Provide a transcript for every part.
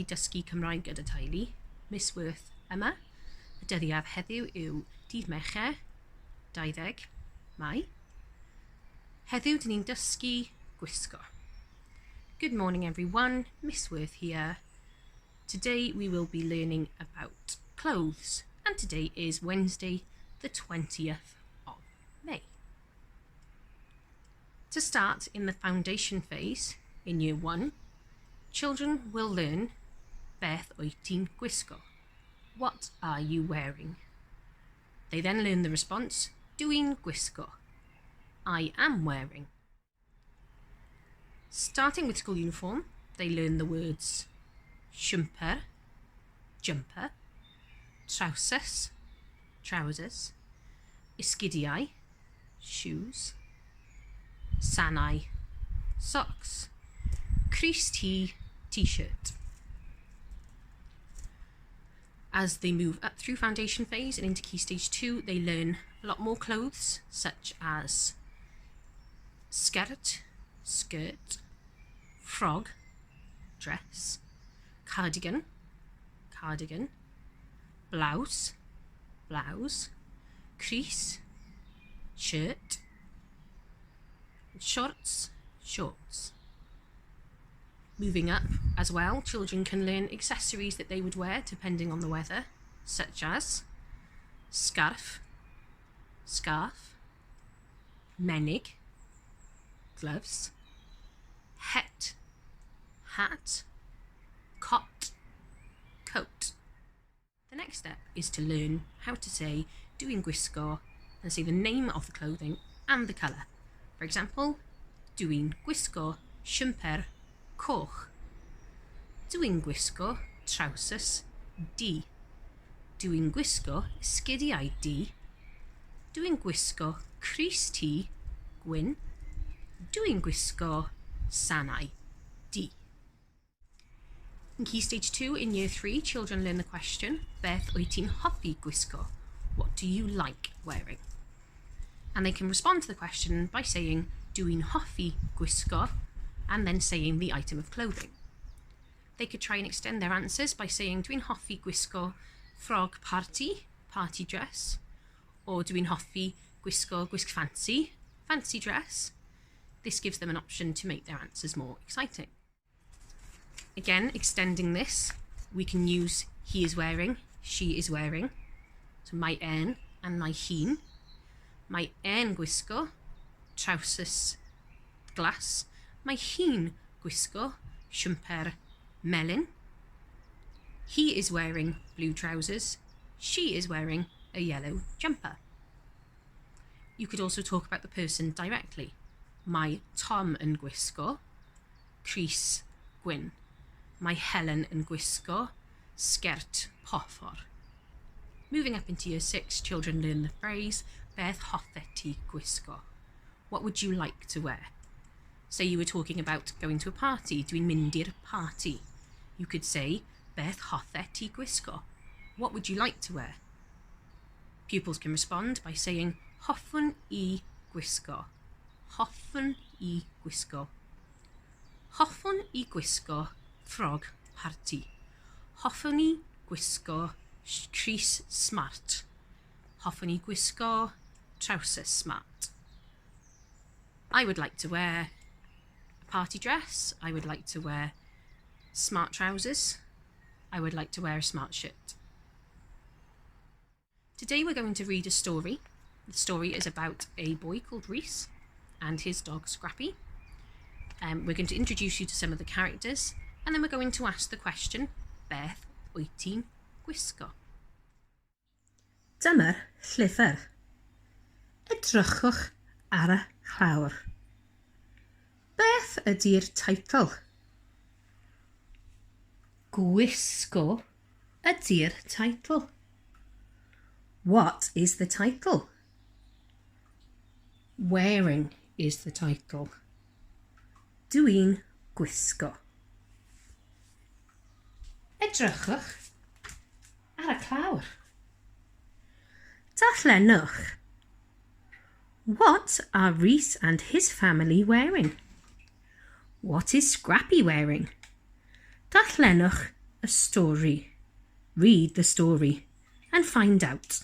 i dysgu Cymraeg gyda teulu, Miss Worth yma. Y dyddiad heddiw yw dydd Mercher, 20 Mai. Heddiw dyn ni'n dysgu Gwisgo. Good morning everyone, Miss Worth here. Today we will be learning about clothes, and today is Wednesday the 20th of May. To start in the foundation phase, in year 1, children will learn beth wyt ti'n gwisgo. What are you wearing? They then learn the response, dwi'n gwisgo. I am wearing. Starting with school uniform, they learn the words siwmper, jumper, trousers, esgidiau, shoes, sanau, socks, crys T, t-shirt. As they move up through foundation phase and into Key Stage 2, they learn a lot more clothes, such as skirt, frog, dress, cardigan, blouse, crease, shirt, shorts. Moving up as well, children can learn accessories that they would wear depending on the weather, such as scarf, menig, gloves, hat, cot, coat. The next step is to learn how to say dwi'n gwisgo and say the name of the clothing and the colour. For example, dwi'n gwisgo siwmper coch. Dwi'n gwisgo trousers D. Dwi'n gwisgo esgidiau D. Dwi'n gwisgo crys T gwyn. Dwi'n gwisgo sanau D. In Key Stage 2 in Year 3, children learn the question, beth wyt ti'n hoffi gwisgo? What do you like wearing? And they can respond to the question by saying, dwi'n hoffi gwisgo, and then saying the item of clothing. They could try and extend their answers by saying, dwi'n hoffi gwisgo frog party dress, or dwi'n hoffi gwisgo gwisg fancy dress. This gives them an option to make their answers more exciting. Again, extending this, we can use he is wearing, she is wearing. So mae and mae hi'n. Mae gwisgo trousers glas. Mae hi'n gwisgo siwmper melyn. He is wearing blue trousers. She is wearing a yellow jumper. You could also talk about the person directly. Mae Tom yn gwisgo crys gwyn. Mae Helen yn gwisgo sgert porffor. Moving up into Year 6, children learn the phrase beth hoffet ti gwisgo. What would you like to wear? Say you were talking about going to a party, dwi'n mynd i'r party. You could say beth hoffet ti gwisgo. What would you like to wear? Pupils can respond by saying hoffwn I gwisgo. Hoffwn I gwisgo. Hoffwn I gwisgo frog party. Hoffwn I gwisgo crys smart. Hoffwn I gwisgo trousers smart. I would like to wear a party dress. I would like to wear smart trousers. I would like to wear a smart shirt. Today we're going to read a story. The story is about a boy called Rhys and his dog Scrappy. We're going to introduce you to some of the characters, and then we're going to ask the question, beth wyt ti'n gwisgo? Dyma'r llyfr. Edrychwch ar y llawr. Beth ydy'r teitl? Gwisgo ydy'r teitl. What is the title? Wearing is the title. Dwi'n gwisgo. Edrychwch ar y clawr. Darllenwch. What are Rhys and his family wearing? What is Scrappy wearing? Darllenwch a story. Read the story and find out.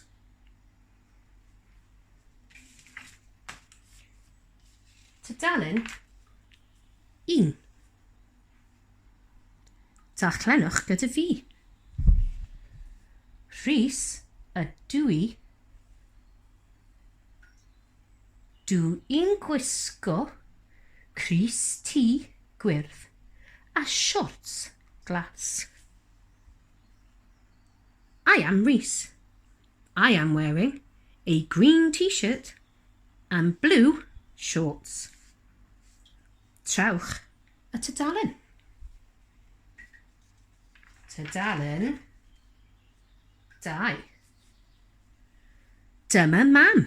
Tudalen 1. Darllenwch gyda fi. Rhys y dwi. Dwi'n gwisgo crys T gwyrdd a shorts glas. I am Rhys. I am wearing a green t-shirt and blue shorts. Trewch y tudalen. Tudalen 2. Dyma mam.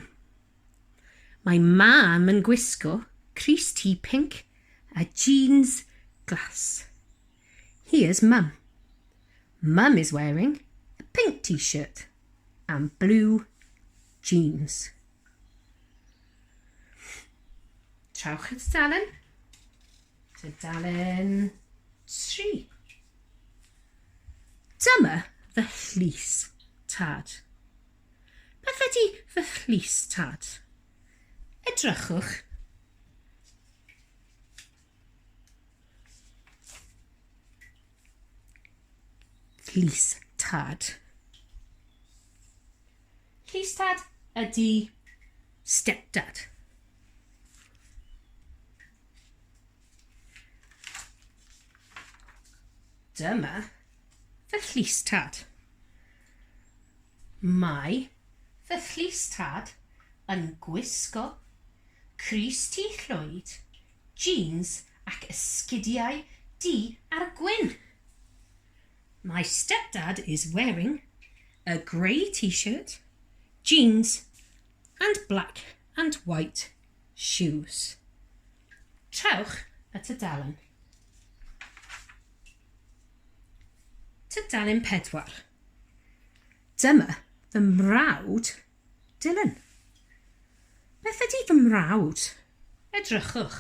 Mae mam yn gwisgo crys T pink a jeans glas. Here's mum. Mum is wearing a pink t-shirt and blue jeans. Trewch y tudalen. Tudalen 3. Dyma fy llys tad. Beth ydy fy llys tad? Edrychwch. Llys tad. Llys tad ydy stepdad. Dyma fy llys tad. Mae fy llys tad yn gwisgo crys T llwyd, jeans ac esgidiau du ar gwyn. My stepdad is wearing a grey t-shirt, jeans and black and white shoes. Trewch y tudalen. Tudalen 4. Dyma fy mrawd Dylan. Beth ydy fy mrawd? Edrychwch.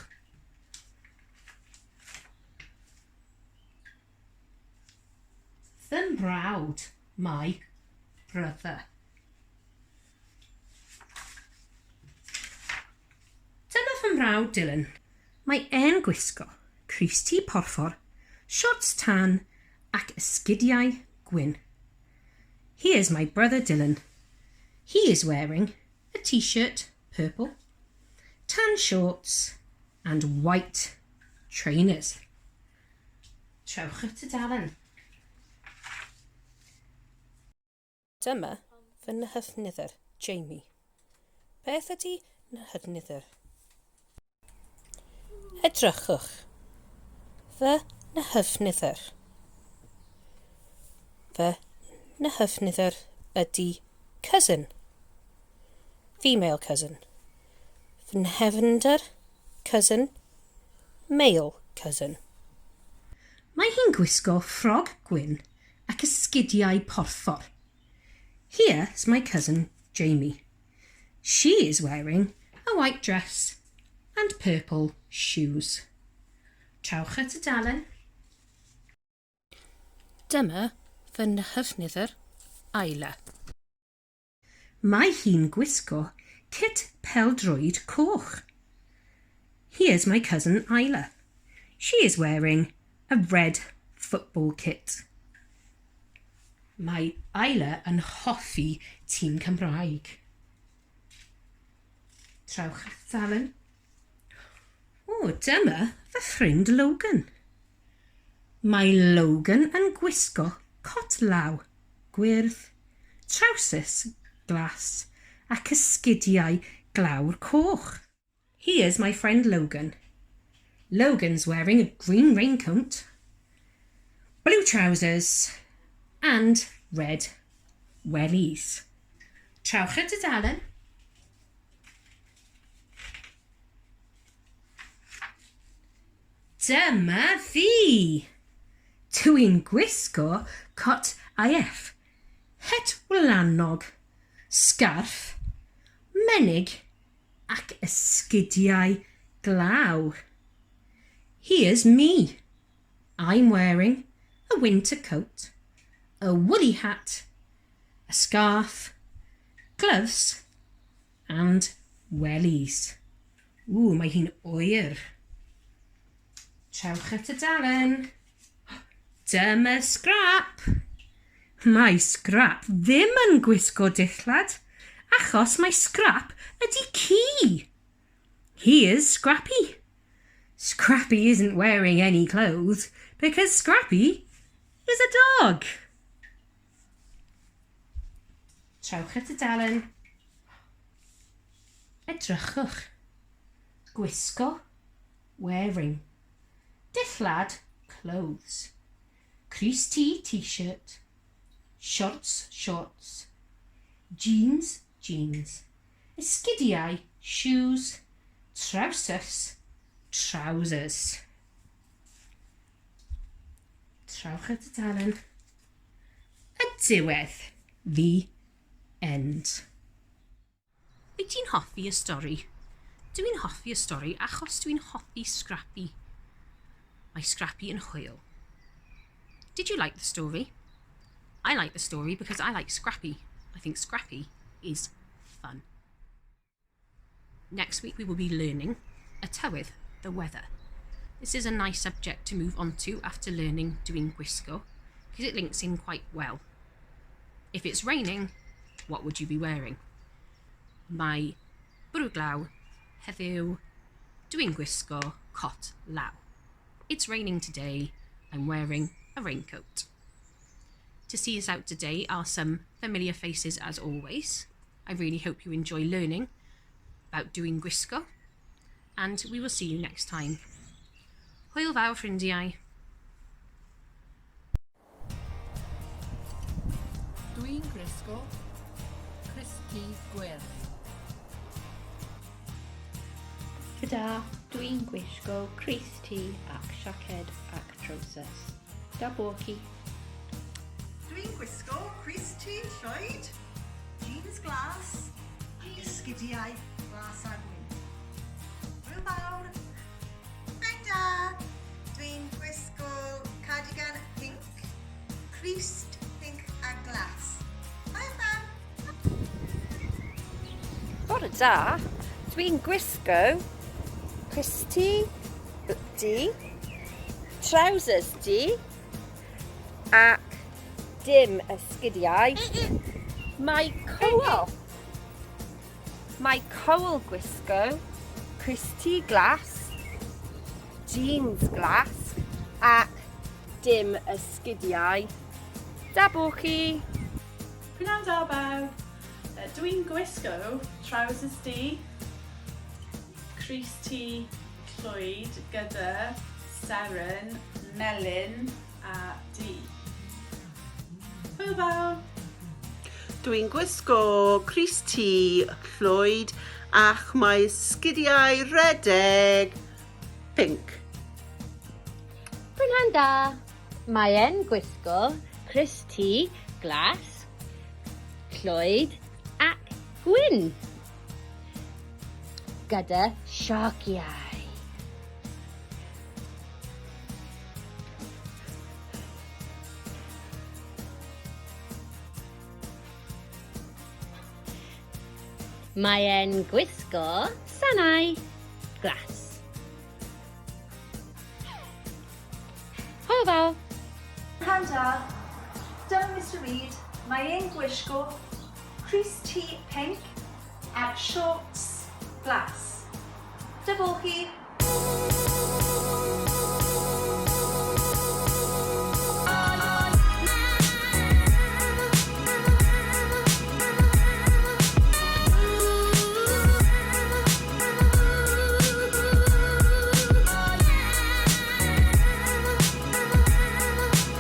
Fy mrawd, my brother. Dyma fy mrawd Dylan. Mae e'n gwisgo crys T porffor, shorts tan ac esgidiau gwyn. Here's my brother Dylan. He is wearing a t-shirt, purple, tan shorts and white trainers. Trewch y tudalen. Dyma fy nhyfnyddwr, Jamie. Beth ydy nhyfnyddwr? Edrychwch. Fy nhyfnyddwr. Fy nhyfnyddwr ydy cousin. Female cousin. Fy nhyfnyddwr, cousin, male cousin. Mae hi'n gwisgo ffrog gwyn ac esgidiau porffor. Here's my cousin Jamie. She is wearing a white dress and purple shoes. Trewch y tudalen. Dyma fy nhyfnyddwr, Isla. Mae hi'n gwisgo kit pêl-droed coch. Here's my cousin Isla. She is wearing a red football kit. Mae Isla yn hoffi tîm Cymraeg. Trewch y tudalen. O, dyma fy ffrind Logan. Mae Logan yn gwisgo cot law, gwyrdd, trowsus glas ac esgidiau glawr coch. Here's my friend Logan. Logan's wearing a green raincoat, blue trousers and red wellies. Trewch y tudalen. Dyma fi. Dwi'n gwisgo cot IF, het wlanog, scarf, menig ac esgidiau glaw. Here's me. I'm wearing a winter coat, a woolly hat, a scarf, gloves and wellies. Mae hi'n oer. Trewch at y dalen. Dyma Scrap. Mae Scrap ddim yn gwisgo dillad, achos mae Scrap ydi ci. He is Scrappy. Scrappy isn't wearing any clothes because Scrappy is a dog. Trewch at y dalen. Edrychwch. Gwisgo, wearing. Dillad, clothes. Crease tee, t-shirt. Shorts, shorts. Jeans, jeans. Esgidiau, shoes. Trousers, trousers. Trewch at y dalen. Y diwedd. The end. Wyt ti'n hoffi y stori? Dwi'n hoffi y stori achos dwi'n hoffi Scrappy. Mae Scrappy yn hwyl. Did you like the story? I like the story because I like Scrappy. I think Scrappy is fun. Next week we will be learning y tywydd, the weather. This is a nice subject to move on to after learning doing Gwisgo because it links in quite well. If it's raining, what would you be wearing? Mae bwrw glaw heddiw, dwi'n gwisgo cot law. It's raining today, I'm wearing a raincoat. To see us out today are some familiar faces as always. I really hope you enjoy learning about doing Gwisgo, and we will see you next time. Hwyl fawr ffrindiau. Dwi'n gwisgo Christy gwyrdd. Gyda, dwi'n gwisgo crys tŷ ac siaced ac trowsus. Da boci. Dwi'n gwisgo crys tŷ llwyd, jeans glas ac esgidiau glas a gwyn. Hwyl fawr! Gyda, dwi'n gwisgo cardigan pink, creased pink a glas. Hwyl fawr! Bore da, dwi'n gwisgo Christy du, trousers du, ac dim esgidiau. Mae cowl gwisgo, Christy glas, jeans glas, ac dim esgidiau. Da boci. Prynawn da bawb. Dwi'n gwisgo trousers du, crys tŷ llwyd gyda seren, melyn a du. Hwyl fawr! Dwi'n gwisgo crys tŷ llwyd ac mae sgidiau redeg pink. Prynawn da. Mae e'n gwisgo crys tŷ glas, llwyd ac gwyn. Gyda siociau. Mae e'n gwisgo sanau glas. Hwyl fawr! Handa, dyma Mr Reed, mae e'n gwisgo crys tŷ pink ac shorts glas. Da boci.